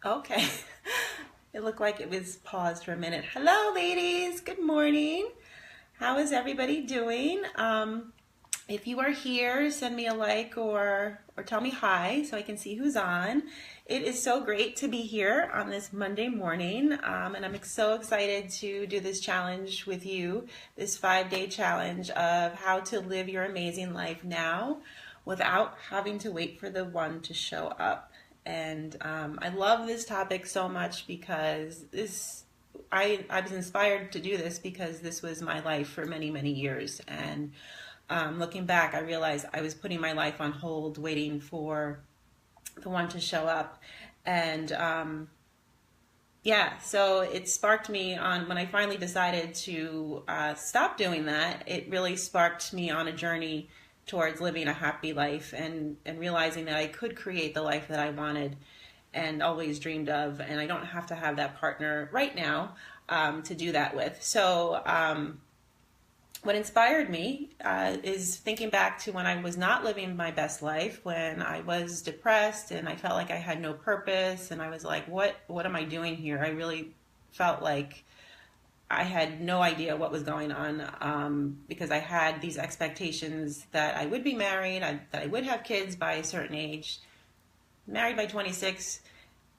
Okay. It looked like it was paused for a minute. Hello, ladies. Good morning. How is everybody doing? If you are here, send me a like or tell me hi so I can see who's on. It is so great to be here on this Monday morning, and I'm so excited to do this challenge with you, this 5-day challenge of how to live your amazing life now without having to wait for the one to show up. And I love this topic so much because I was inspired to do this because this was my life for many, many years. And looking back, I realized I was putting my life on hold, waiting for the one to show up. And yeah, so it sparked me on when I finally decided to stop doing that. It really sparked me on a journey towards living a happy life and realizing that I could create the life that I wanted and always dreamed of. And I don't have to have that partner right now to do that with. So what inspired me is thinking back to when I was not living my best life, when I was depressed and I felt like I had no purpose, and I was like, what am I doing here? I really felt like I had no idea what was going on because I had these expectations that I would be married, that I would have kids by a certain age, married by 26,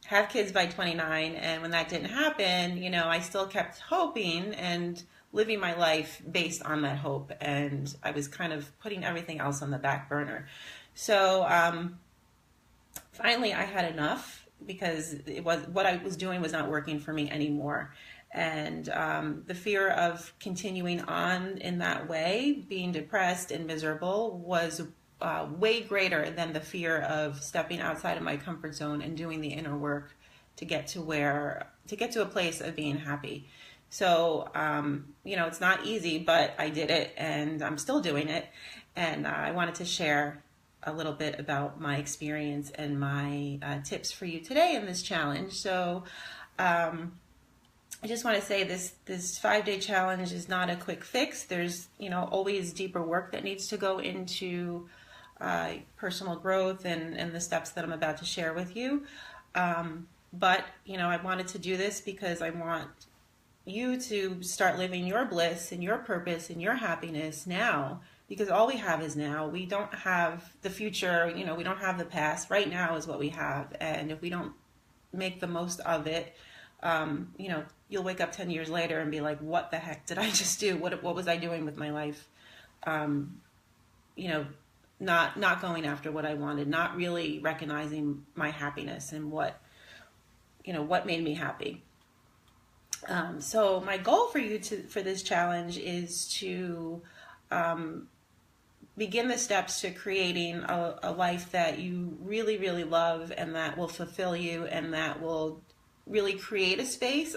have kids by 29. And when that didn't happen, I still kept hoping and living my life based on that hope. And I was kind of putting everything else on the back burner. So finally, I had enough because it was what I was doing was not working for me anymore. And the fear of continuing on in that way, being depressed and miserable, was way greater than the fear of stepping outside of my comfort zone and doing the inner work to get to a place of being happy. So, it's not easy, but I did it and I'm still doing it. And I wanted to share a little bit about my experience and my tips for you today in this challenge. So, I just want to say this 5-day challenge is not a quick fix. There's always deeper work that needs to go into personal growth and the steps that I'm about to share with you. But I wanted to do this because I want you to start living your bliss and your purpose and your happiness now, because all we have is now. We don't have the future, we don't have the past. Right now is what we have. And if we don't make the most of it, you'll wake up 10 years later and be like, what the heck did I just do? What was I doing with my life? Not going after what I wanted, not really recognizing my happiness and what made me happy. So my goal for this challenge is to begin the steps to creating a life that you really, really love and that will fulfill you and that will really create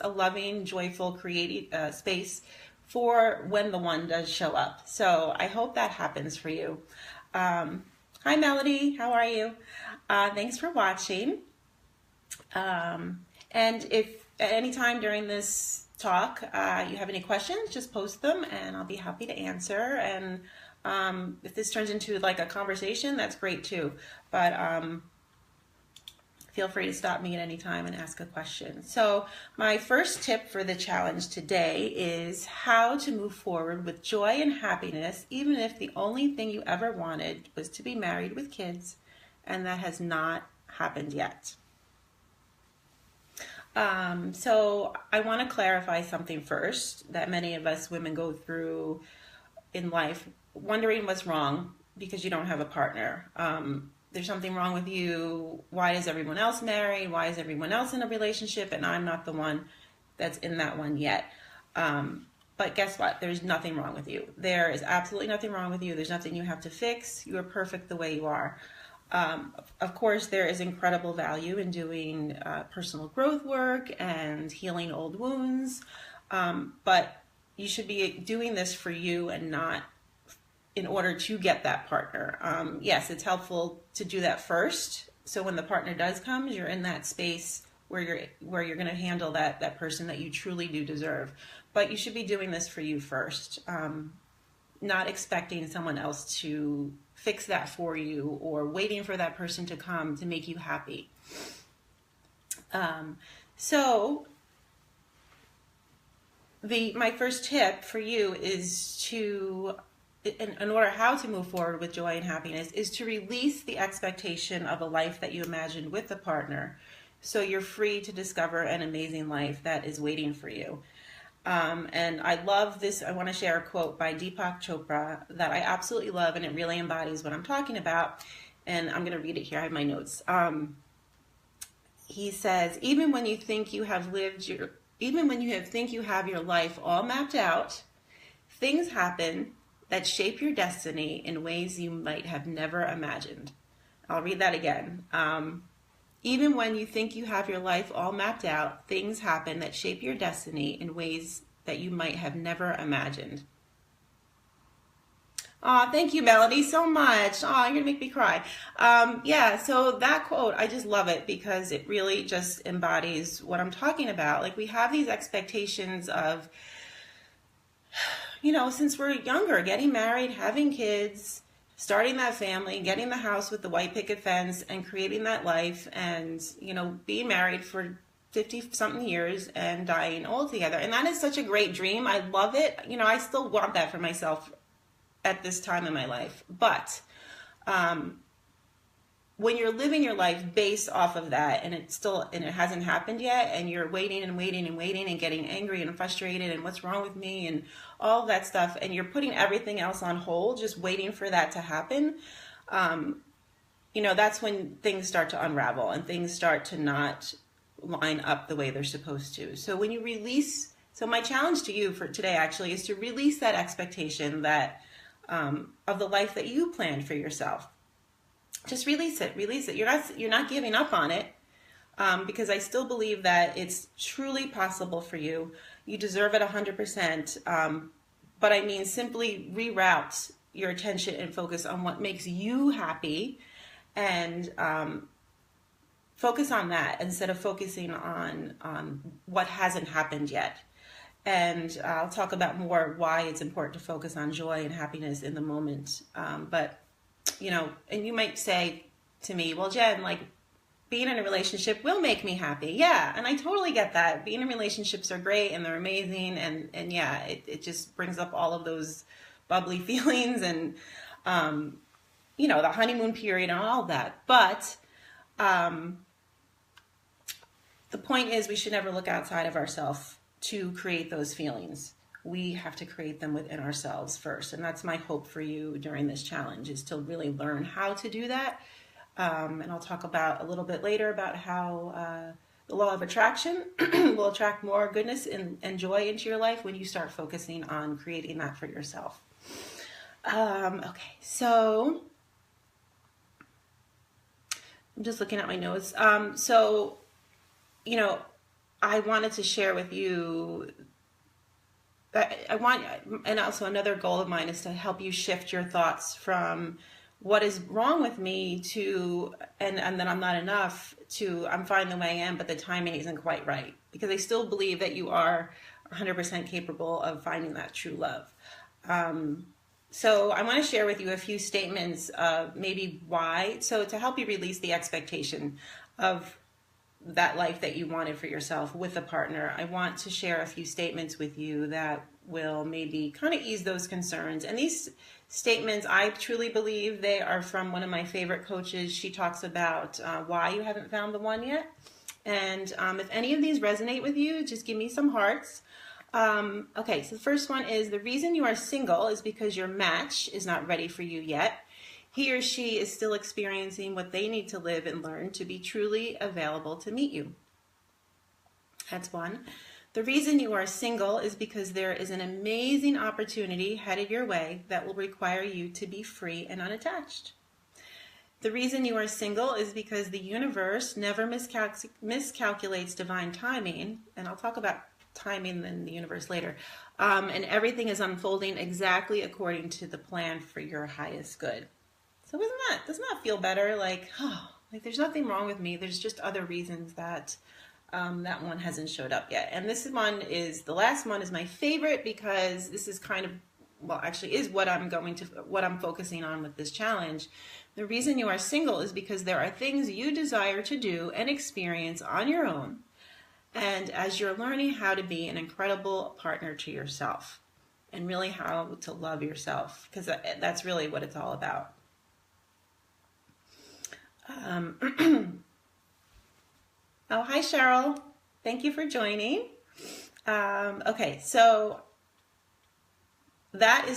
a loving, joyful, creative space for when the one does show up. So I hope that happens for you. Hi, Melody. How are you? Thanks for watching. And if at any time during this talk you have any questions, just post them and I'll be happy to answer. And if this turns into like a conversation, that's great too. But feel free to stop me at any time and ask a question. So my first tip for the challenge today is how to move forward with joy and happiness, even if the only thing you ever wanted was to be married with kids, and that has not happened yet. So I want to clarify something first that many of us women go through in life, wondering what's wrong because you don't have a partner. There's something wrong with you. Why is everyone else married? Why is everyone else in a relationship and I'm not the one that's in that one yet? But guess what? There's nothing wrong with you. There is absolutely nothing wrong with you. There's nothing you have to fix. You are perfect the way you are. Of course, there is incredible value in doing personal growth work and healing old wounds, but you should be doing this for you and not in order to get that partner. Yes, it's helpful to do that first, so when the partner does come, you're in that space where you're going to handle that person that you truly do deserve. But you should be doing this for you first, not expecting someone else to fix that for you or waiting for that person to come to make you happy. Um, so my first tip for you is to, in order how to move forward with joy and happiness, is to release the expectation of a life that you imagined with a partner, so you're free to discover an amazing life that is waiting for you. And I love this. I want to share a quote by Deepak Chopra that I absolutely love, and it really embodies what I'm talking about. And I'm going to read it here. I have my notes. He says, even when you think you have your life all mapped out, things happen that shape your destiny in ways you might have never imagined. I'll read that again. Even when you think you have your life all mapped out, things happen that shape your destiny in ways that you might have never imagined. Aw, thank you, Melody, so much. Aw, you're gonna make me cry. Yeah, so that quote, I just love it because it really just embodies what I'm talking about. Like, we have these expectations of, since we're younger, getting married, having kids, starting that family, getting the house with the white picket fence, and creating that life, and being married for 50 something years and dying old together. And that is such a great dream. I love it. I still want that for myself at this time in my life. But when you're living your life based off of that, and it hasn't happened yet, and you're waiting and waiting and waiting and getting angry and frustrated and what's wrong with me and all that stuff, and you're putting everything else on hold, just waiting for that to happen, that's when things start to unravel and things start to not line up the way they're supposed to. So when you release, so my challenge to you for today actually is to release that expectation that of the life that you planned for yourself. Just release it. You're not giving up on it, because I still believe that it's truly possible for you. You deserve it 100%. But I mean, simply reroute your attention and focus on what makes you happy, and focus on that instead of focusing on what hasn't happened yet. And I'll talk about more why it's important to focus on joy and happiness in the moment. But and you might say to me, well, Jen, like, being in a relationship will make me happy. Yeah, and I totally get that. Being in relationships are great and they're amazing, and yeah, it just brings up all of those bubbly feelings and the honeymoon period and all of that. But the point is, we should never look outside of ourselves to create those feelings. We have to create them within ourselves first. And that's my hope for you during this challenge, is to really learn how to do that. And I'll talk about a little bit later about how the law of attraction will attract more goodness and joy into your life when you start focusing on creating that for yourself. Okay, so I'm just looking at my notes. I wanted to share with you, and also another goal of mine is to help you shift your thoughts from what is wrong with me to, and then I'm not enough, to I'm fine the way I am, but the timing isn't quite right. Because I still believe that you are 100% capable of finding that true love. So I want to share with you a few statements of maybe why, so to help you release the expectation of that life that you wanted for yourself with a partner. I want to share a few statements with you that will maybe kind of ease those concerns. And these statements, I truly believe they are from one of my favorite coaches. She talks about why you haven't found the one yet. And if any of these resonate with you, just give me some hearts. Okay, so the first one is, the reason you are single is because your match is not ready for you yet. He or she is still experiencing what they need to live and learn to be truly available to meet you. That's one. The reason you are single is because there is an amazing opportunity headed your way that will require you to be free and unattached. The reason you are single is because the universe never miscalculates divine timing, and I'll talk about timing in the universe later, and everything is unfolding exactly according to the plan for your highest good. So doesn't that feel better? Like there's nothing wrong with me. There's just other reasons that that one hasn't showed up yet. And the last one is my favorite, because this is kind of well, actually is what I'm focusing on with this challenge. The reason you are single is because there are things you desire to do and experience on your own, and as you're learning how to be an incredible partner to yourself, and really how to love yourself, because that's really what it's all about. Oh, hi, Cheryl. Thank you for joining. Okay, so that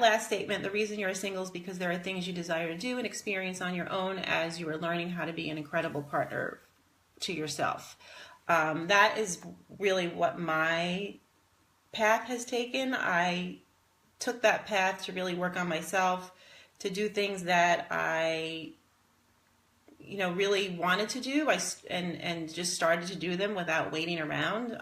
last statement, the reason you're single is because there are things you desire to do and experience on your own as you are learning how to be an incredible partner to yourself. That is really what my path has taken. I took that path to really work on myself, to do things that I really wanted to do. And just started to do them without waiting around.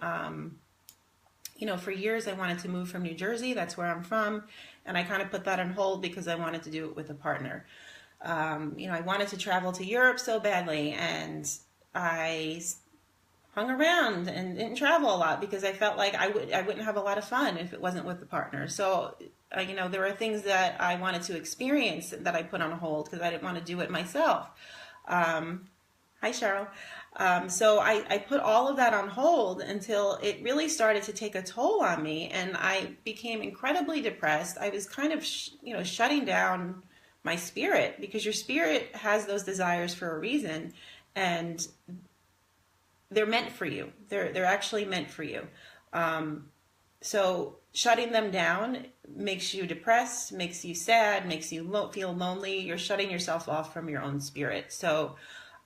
For years I wanted to move from New Jersey. That's where I'm from. And I kind of put that on hold because I wanted to do it with a partner. I wanted to travel to Europe so badly, and I hung around and didn't travel a lot because I felt like I wouldn't have a lot of fun if it wasn't with the partner. So, there were things that I wanted to experience that I put on hold because I didn't want to do it myself. Hi, Cheryl. So I put all of that on hold until it really started to take a toll on me, and I became incredibly depressed. I was kind of, shutting down my spirit, because your spirit has those desires for a reason, and they're meant for you. They're actually meant for you. So shutting them down makes you depressed, makes you sad, makes you feel lonely. You're shutting yourself off from your own spirit. So,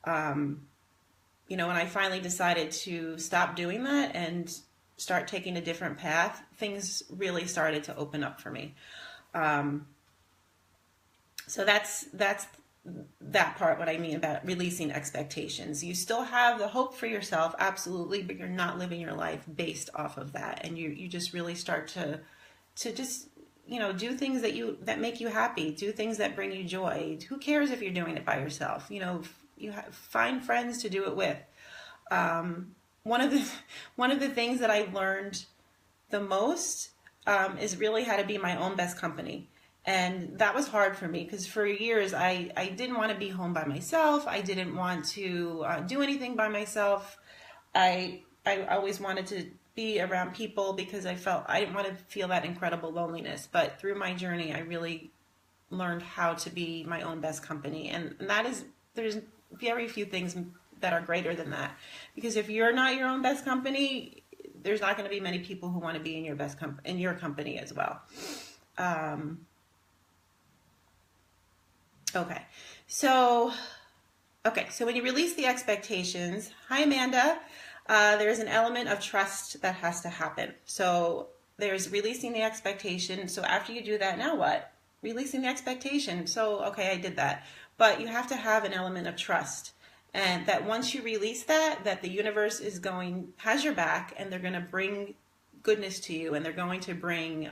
when I finally decided to stop doing that and start taking a different path, things really started to open up for me. So that's that part, what I mean about releasing expectations. You still have the hope for yourself, absolutely, but you're not living your life based off of that. And you just really start to just, do things that make you happy, do things that bring you joy. Who cares if you're doing it by yourself? Find friends to do it with. One of the things that I learned the most is really how to be my own best company. And that was hard for me because for years I didn't want to be home by myself. I didn't want to do anything by myself. I always wanted to be around people because I didn't want to feel that incredible loneliness. But through my journey, I really learned how to be my own best company. And there's very few things that are greater than that. Because if you're not your own best company, there's not going to be many people who want to be in your in your company as well. Okay, so when you release the expectations, hi Amanda, there's an element of trust that has to happen. So there's releasing the expectation. So after you do that, now what? Releasing the expectation. So, okay, I did that. But you have to have an element of trust. And that once you release that the universe has your back, and they're going to bring goodness to you, and they're going to bring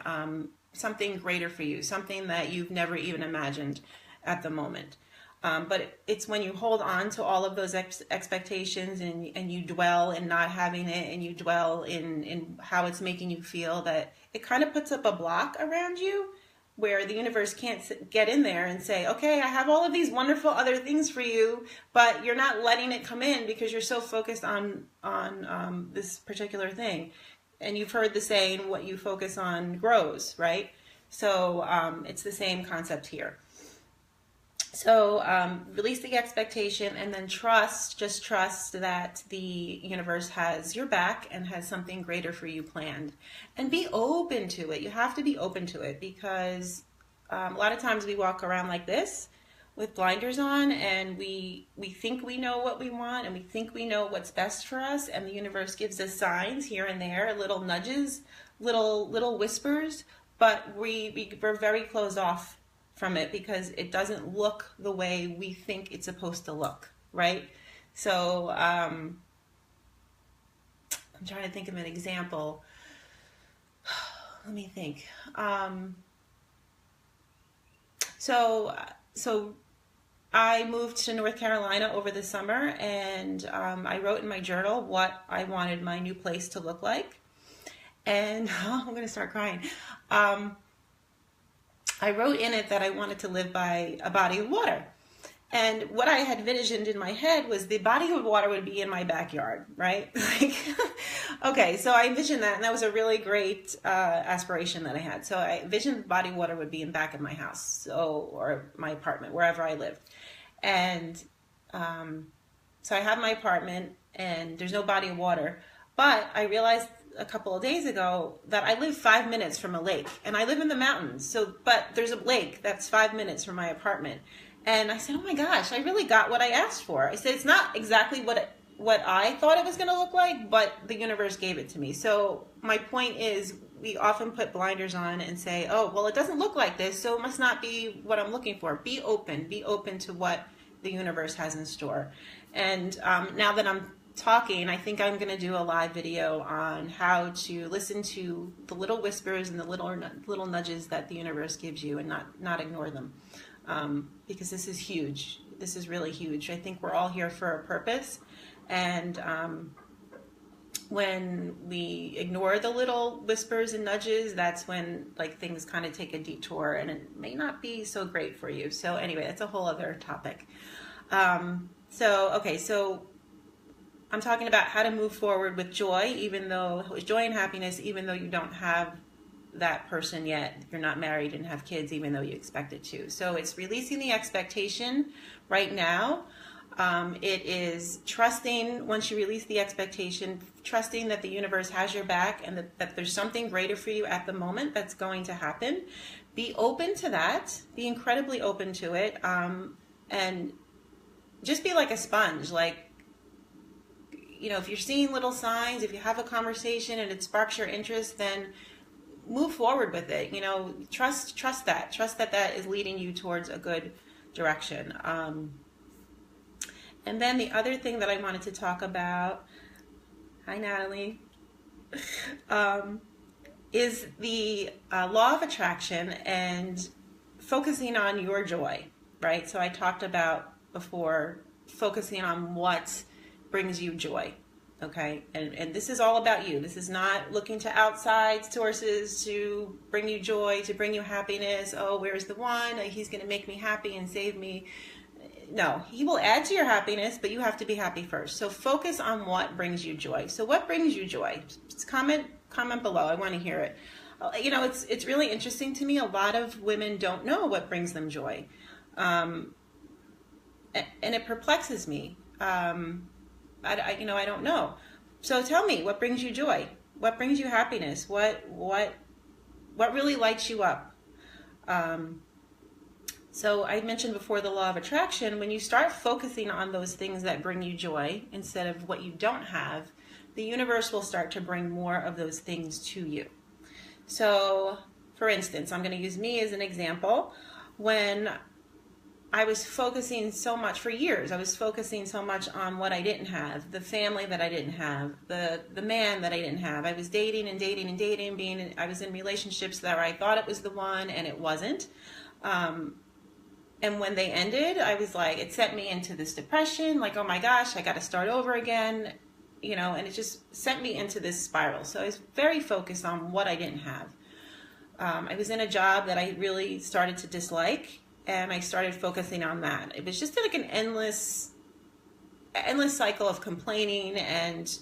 something greater for you, something that you've never even imagined at the moment. But it's when you hold on to all of those expectations and you dwell in not having it, and you dwell in how it's making you feel, that it kind of puts up a block around you where the universe can't get in there and say, okay, I have all of these wonderful other things for you, but you're not letting it come in because you're so focused on this particular thing. And you've heard the saying, what you focus on grows, right? So it's the same concept here. So release the expectation, and then just trust that the universe has your back and has something greater for you planned. And be open to it. You have to be open to it, because a lot of times we walk around like this with blinders on, and we think we know what we want, and we think we know what's best for us, and the universe gives us signs here and there, little nudges, little whispers, but we're very closed off from it because it doesn't look the way we think it's supposed to look, right? So I'm trying to think of an example. Let me think. So I moved to North Carolina over the summer, and I wrote in my journal what I wanted my new place to look like. And I'm going to start crying. I wrote in it that I wanted to live by a body of water. And what I had envisioned in my head was the body of water would be in my backyard, right? Like, okay, so I envisioned that, and that was a really great aspiration that I had. So I envisioned the body of water would be in back of my house, or my apartment, wherever I lived. And so I have my apartment, and there's no body of water. But I realized a couple of days ago that I live 5 minutes from a lake, and I live in the mountains. But there's a lake that's 5 minutes from my apartment. And I said, oh my gosh, I really got what I asked for. I said, it's not exactly what I thought it was going to look like, but the universe gave it to me. So my point is, we often put blinders on and say, oh, well, it doesn't look like this, so it must not be what I'm looking for. Be open to what the universe has in store. And now that I'm talking, I think I'm going to do a live video on how to listen to the little whispers and the little nudges that the universe gives you, and not ignore them. Because this is huge. This is really huge. I think we're all here for a purpose. And when we ignore the little whispers and nudges, that's when like things kind of take a detour, and it may not be so great for you. So anyway, that's a whole other topic. So I'm talking about how to move forward with joy, joy and happiness, even though you don't have that person yet. You're not married and have kids, even though you expect it to. So it's releasing the expectation right now. It is trusting, once you release the expectation, trusting that the universe has your back, and that there's something greater for you at the moment that's going to happen. Be open to that. Be incredibly open to it. And just be like a sponge. Like, if you're seeing little signs, if you have a conversation and it sparks your interest, then move forward with it. Trust that is leading you towards a good direction. And then the other thing that I wanted to talk about, hi Natalie, is the law of attraction and focusing on your joy, right? So I talked about before focusing on what brings you joy. Okay, and this is all about you. This is not looking to outside sources to bring you joy, to bring you happiness. Oh, where's the one? He's going to make me happy and save me. No, he will add to your happiness, but you have to be happy first. So focus on what brings you joy. So what brings you joy? Just comment below. I want to hear it. It's really interesting to me. A lot of women don't know what brings them joy, and it perplexes me. I don't know. So tell me, what brings you joy? What brings you happiness? What really lights you up? So I mentioned before the law of attraction. When you start focusing on those things that bring you joy instead of what you don't have, the universe will start to bring more of those things to you. So, for instance, I'm going to use me as an example. When I was focusing so much for years. I was focusing so much on what I didn't have, the family that I didn't have, the man that I didn't have. I was dating. I was in relationships that I thought it was the one, and it wasn't. And when they ended, I was like, it sent me into this depression. Like, oh my gosh, I got to start over again. And it just sent me into this spiral. So I was very focused on what I didn't have. I was in a job that I really started to dislike. And I started focusing on that. It was just like an endless cycle of complaining and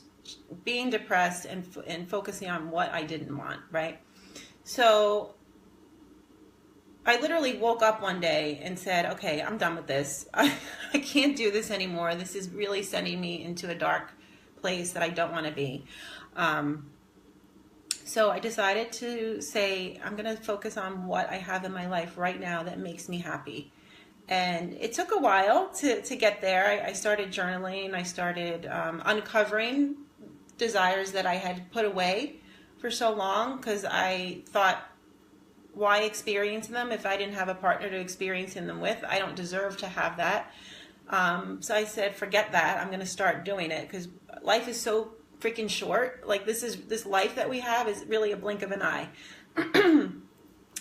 being depressed and focusing on what I didn't want, right? So I literally woke up one day and said, okay, I'm done with this. I can't do this anymore. This is really sending me into a dark place that I don't want to be. So I decided to say, I'm going to focus on what I have in my life right now that makes me happy. And it took a while to get there. I started journaling. I started uncovering desires that I had put away for so long, because I thought, why experience them if I didn't have a partner to experience them with? I don't deserve to have that. So I said, forget that. I'm going to start doing it, because life is so freaking short. Like, this life that we have is really a blink of an eye.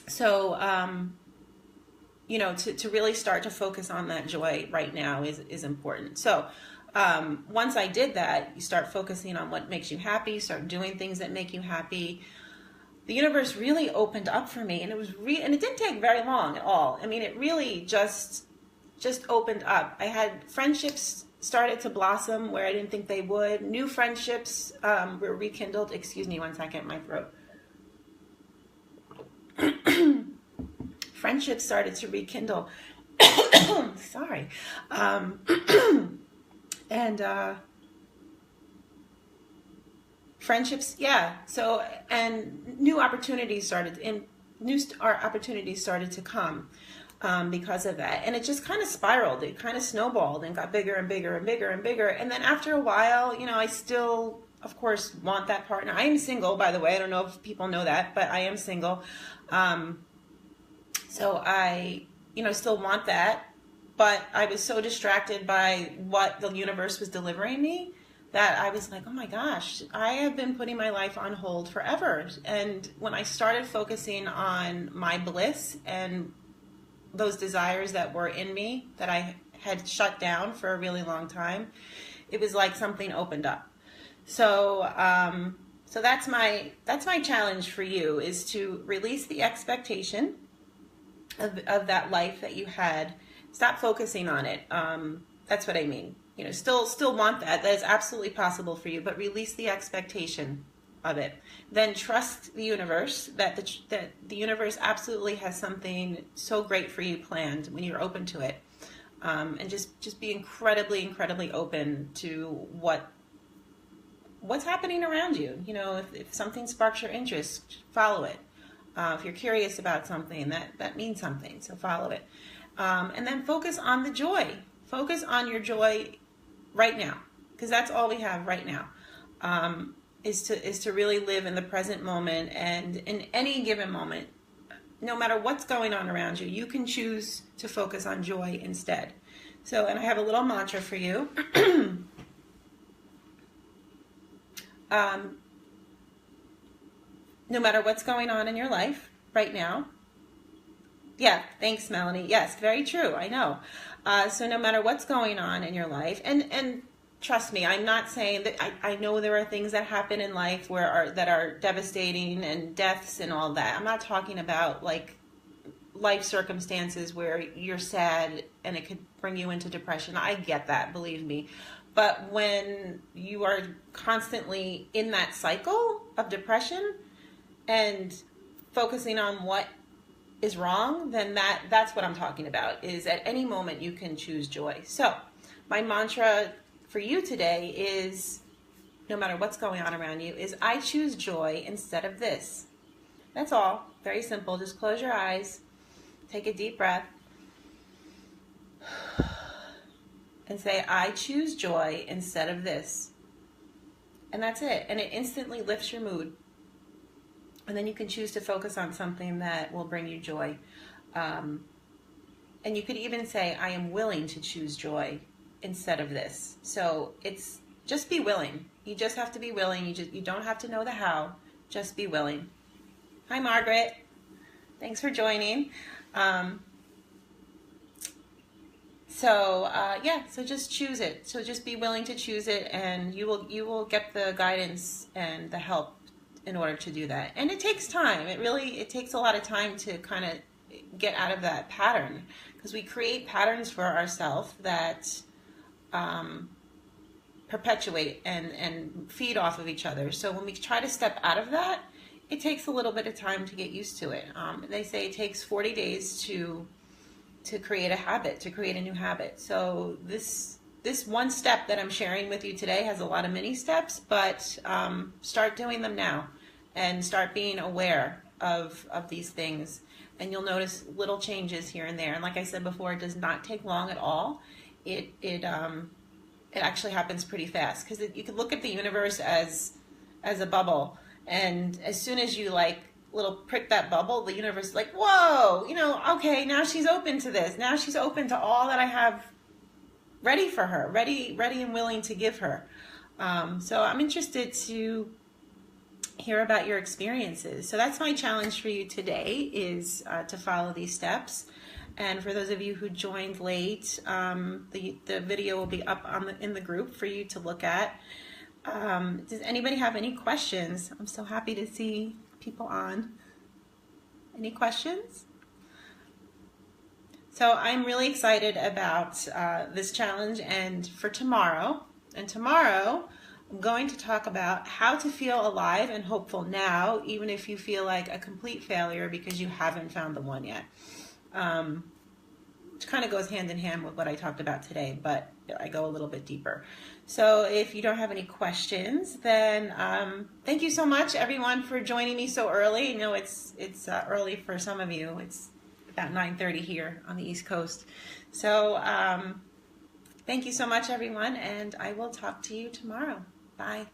So, to really start to focus on that joy right now is important. So, once I did that, you start focusing on what makes you happy, start doing things that make you happy. the universe really opened up for me, and it was and it didn't take very long at all. I mean, it really just opened up. I had friendships started to blossom where I didn't think they would. New friendships were rekindled. Excuse me one second, my throat. Friendships started to rekindle. Sorry. And friendships, yeah. So, and new opportunities opportunities started to come because of that. And it just kind of spiraled. It kind of snowballed and got bigger and bigger and bigger and bigger. And then after a while, you know, I still, of course, want that partner. I am single, by the way. I don't know if people know that, but I am single. So I, you know, still want that. But I was so distracted by what the universe was delivering me that I was like, oh my gosh, I have been putting my life on hold forever. And when I started focusing on my bliss and those desires that were in me that I had shut down for a really long time, it was like something opened up. So, so that's my challenge for you, is to release the expectation of that life that you had. Stop focusing on it. That's what I mean. You know, still want that. That is absolutely possible for you, but release the expectation of it. Then trust the universe that the universe absolutely has something so great for you planned when you're open to it. And just be incredibly open to what's happening around you. You know, if something sparks your interest, follow it. If you're curious about something, that means something, so follow it. And then focus on the joy. Focus on your joy right now, because that's all we have right now, is to really live in the present moment. And in any given moment, no matter what's going on around you, you can choose to focus on joy instead. So, and I have a little mantra for you. No matter what's going on in your life right now. Yeah, thanks, Melanie. Yes, very true. I know. So no matter what's going on in your life, and trust me, I'm not saying that I know there are things that happen in life that are devastating, and deaths and all that. I'm not talking about like life circumstances where you're sad and it could bring you into depression. I get that, believe me. But when you are constantly in that cycle of depression and focusing on what is wrong, then that's what I'm talking about, is at any moment you can choose joy. So my mantra for you today is, no matter what's going on around you, is I choose joy instead of this. That's all. Very simple. Just close your eyes, take a deep breath, and say, I choose joy instead of this. And that's it. And it instantly lifts your mood. And then you can choose to focus on something that will bring you joy. And you could even say, I am willing to choose joy instead of this. So it's just be willing. You just have to be willing. You don't have to know the how. Just be willing. Hi, Margaret. Thanks for joining. So just choose it. So just be willing to choose it, and you will get the guidance and the help in order to do that. And it takes time. It takes a lot of time to kind of get out of that pattern, because we create patterns for ourselves that perpetuate and feed off of each other. So when we try to step out of that, it takes a little bit of time to get used to it. They say it takes 40 days to create a habit, to create a new habit. So this one step that I'm sharing with you today has a lot of mini steps, but start doing them now and start being aware of these things. And you'll notice little changes here and there. And like I said before, it does not take long at all. It actually happens pretty fast, because you can look at the universe as a bubble. And as soon as you little prick that bubble, the universe is like, whoa, okay, now she's open to this. Now she's open to all that I have ready for her, ready and willing to give her. So I'm interested to hear about your experiences. So that's my challenge for you today, is to follow these steps. And for those of you who joined late, the video will be up in the group for you to look at. Does anybody have any questions? I'm so happy to see people on. Any questions? So I'm really excited about this challenge and for tomorrow. And tomorrow, I'm going to talk about how to feel alive and hopeful now, even if you feel like a complete failure because you haven't found the one yet. Which kind of goes hand in hand with what I talked about today, but I go a little bit deeper. So if you don't have any questions, then thank you so much, everyone, for joining me so early. You know, it's early for some of you. It's about 9:30 here on the East Coast. So thank you so much, everyone, and I will talk to you tomorrow. Bye.